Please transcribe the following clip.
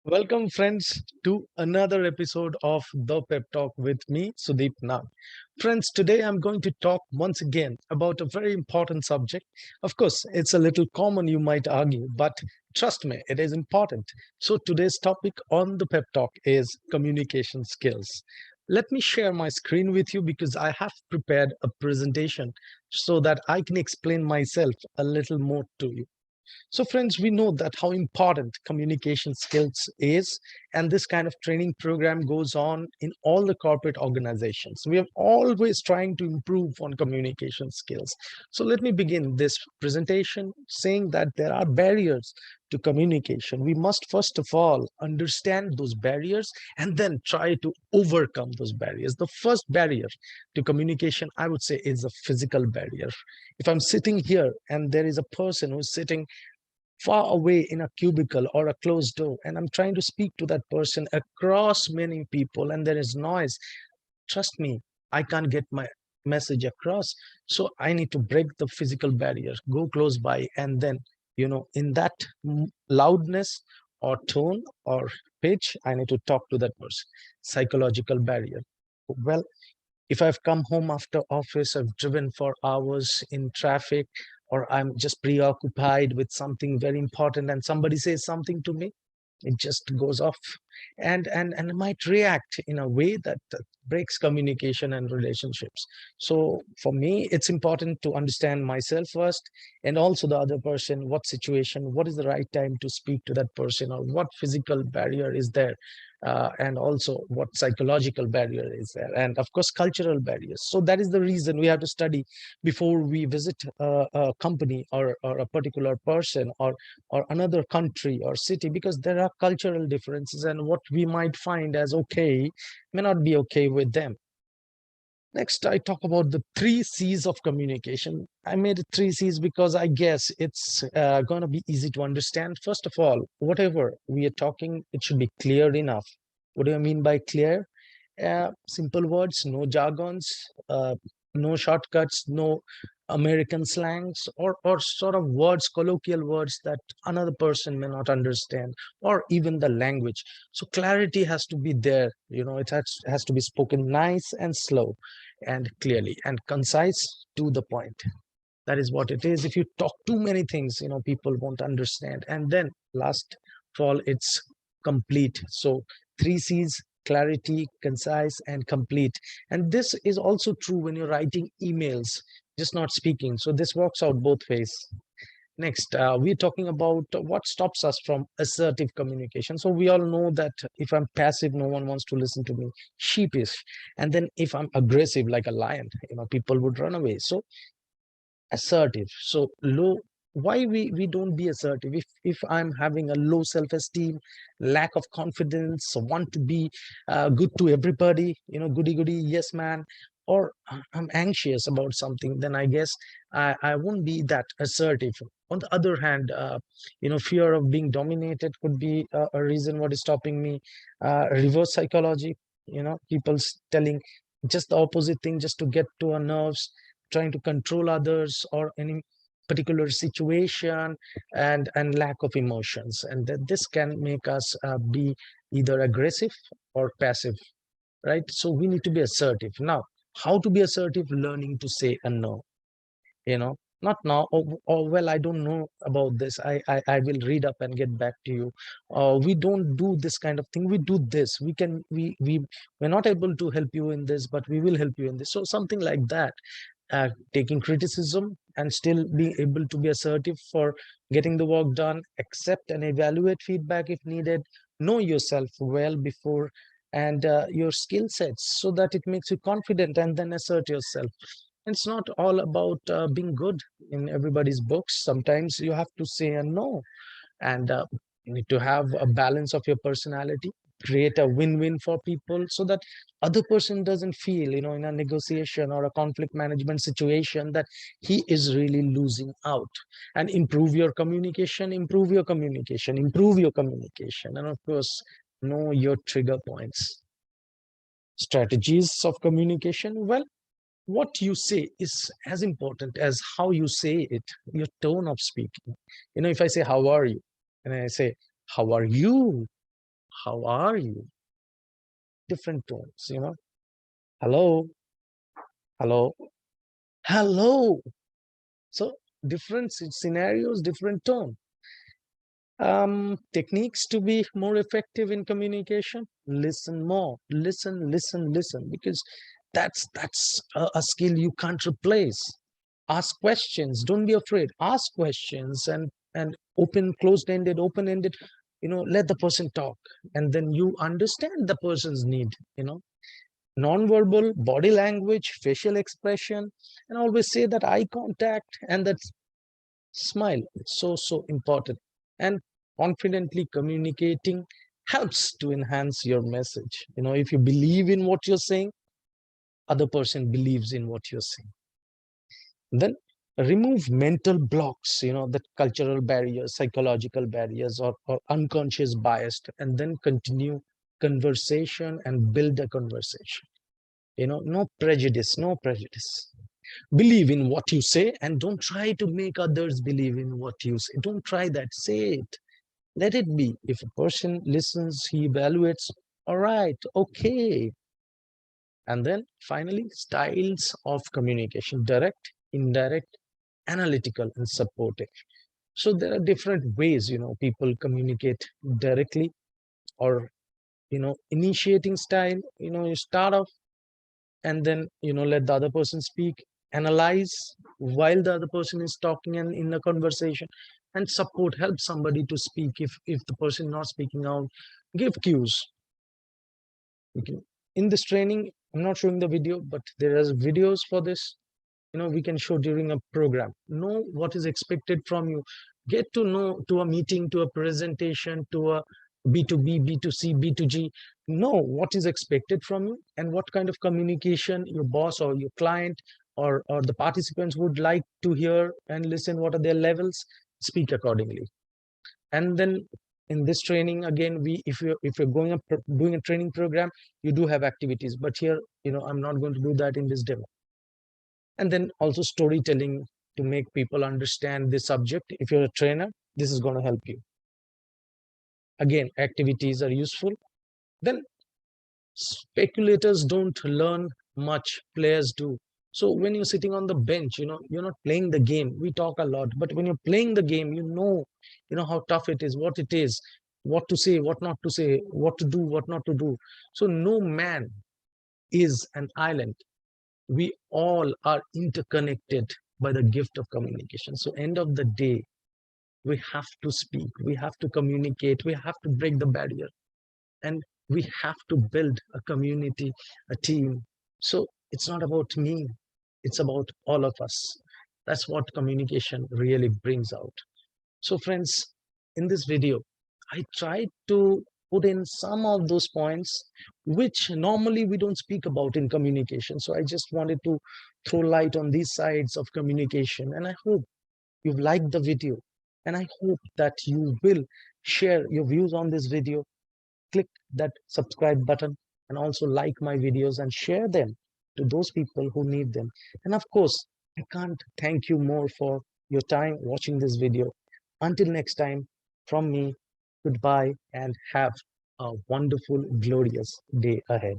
Welcome, friends, to another episode of the PEP Talk with me, Sudip Nag. Friends, today I'm going to talk once again about a very important subject. Of course, it's a little common, you might argue, but trust me, it is important. So, today's topic on the PEP Talk is communication skills. Let me share my screen with you because I have prepared a presentation so that I can explain myself a little more to you. So, friends, we know that how important communication skills is, and this kind of training program goes on in all the corporate organizations. We are always trying to improve on communication skills. So, let me begin this presentation saying that there are barriers to communication. We must first of all understand those barriers and then try to overcome those barriers. The first barrier to communication, I would say, is a physical barrier. If I'm sitting here and there is a person who's sitting far away in a cubicle or a closed door, and I'm trying to speak to that person across many people, and there is noise, trust me, I can't get my message across. So I need to break the physical barrier, go close by, and then, in that loudness or tone or pitch, I need to talk to that person. Psychological barrier. Well, if I've come home after office, I've driven for hours in traffic, or I'm just preoccupied with something very important, and somebody says something to me, it just goes off, and might react in a way that breaks communication and relationships. So for me, it's important to understand myself first, and also the other person, what situation, what is the right time to speak to that person, or what physical barrier is there, and also what psychological barrier is there, and of course cultural barriers. So that is the reason we have to study before we visit a company, or a particular person, or another country or city, because there are cultural differences, and what we might find as okay may not be okay with them. Next, I talk about the three C's of communication. I made it three C's because I guess it's going to be easy to understand. First of all, whatever we are talking, it should be clear enough. What do I mean by clear? Simple words, no jargons, no shortcuts, no American slangs, or sort of words, colloquial words that another person may not understand, or even the language. So clarity has to be there. It has to be spoken nice and slow and clearly and concise, to the point. That is what it is. If you talk too many things, people won't understand. And then last of all, it's complete. So three C's: clarity, concise, and complete. And this is also true when you're writing emails, just not speaking. So this works out both ways. Next, we're talking about what stops us from assertive communication. So we all know that if I'm passive, no one wants to listen to me, sheepish. And then if I'm aggressive like a lion, people would run away. So assertive. So low. Why we don't be assertive? If I'm having a low self-esteem, lack of confidence, want to be good to everybody, goody goody, yes man, or I'm anxious about something, then I guess I won't be that assertive. On the other hand, fear of being dominated could be a reason what is stopping me. Reverse psychology, people telling just the opposite thing just to get to our nerves, trying to control others or any particular situation, and lack of emotions, and that this can make us be either aggressive or passive, right? So we need to be assertive. Now, how to be assertive? Learning to say a no, not now, or well, I don't know about this, I will read up and get back to you. We don't do this kind of thing. We do this, we're not able to help you in this, but we will help you in this. So something like that. Taking criticism and still being able to be assertive for getting the work done, accept and evaluate feedback if needed, know yourself well before, and your skill sets, so that it makes you confident, and then assert yourself. It's not all about being good in everybody's books. Sometimes you have to say a no, and you need to have a balance of your personality, create a win-win for people, so that other person doesn't feel, in a negotiation or a conflict management situation, that he is really losing out. And improve your communication, improve your communication, improve your communication, and of course, know your trigger points. Strategies of communication. Well, what you say is as important as how you say it, your tone of speaking. If I say, how are you? And I say, how are you? how are you? Different tones, hello, hello, hello. So different scenarios, different tone. Techniques to be more effective in communication: listen more, listen, because that's a skill you can't replace. Ask questions, don't be afraid, ask questions, and closed-ended, open-ended, let the person talk, and then you understand the person's need. Non-verbal body language, facial expression, and always say that eye contact and that smile. It's so important. And confidently communicating helps to enhance your message. If you believe in what you're saying, other person believes in what you're saying. Then remove mental blocks, the cultural barriers, psychological barriers, or unconscious bias, and then continue conversation and build a conversation. No prejudice, no prejudice. Believe in what you say and don't try to make others believe in what you say. Don't try that. Say it. Let it be. If a person listens, he evaluates. All right, okay. And then finally, styles of communication: direct, indirect, analytical, and supportive. So there are different ways, people communicate directly, or, initiating style. You start off and then let the other person speak, analyze while the other person is talking and in a conversation, and support, help somebody to speak if the person not speaking out, give cues. You can, in this training, I'm not showing the video, but there are videos for this. We can show during a program. Know what is expected from you. Get to know, to a meeting, to a presentation, to a B2B, B2C, B2G. Know what is expected from you and what kind of communication your boss or your client or the participants would like to hear and listen. What are their levels? Speak accordingly. And then in this training, again, if you're going up doing a training program, you do have activities, but here, I'm not going to do that in this demo. And then also storytelling to make people understand the subject. If you're a trainer, this is going to help you. Again, activities are useful. Then speculators don't learn much, players do. So when you're sitting on the bench, you're not playing the game. We talk a lot, but when you're playing the game, you know how tough it is, what it is, what to say, what not to say, what to do, what not to do. So no man is an island. We all are interconnected by the gift of communication. So end of the day, we have to speak, we have to communicate, we have to break the barrier, and we have to build a community, a team. So it's not about me, it's about all of us. That's what communication really brings out. So friends, in this video, I tried to put in some of those points which normally we don't speak about in communication. So I just wanted to throw light on these sides of communication. And I hope you've liked the video. And I hope that you will share your views on this video. Click that subscribe button and also like my videos and share them to those people who need them. And of course, I can't thank you more for your time watching this video. Until next time, from me, goodbye and have a wonderful, glorious day ahead.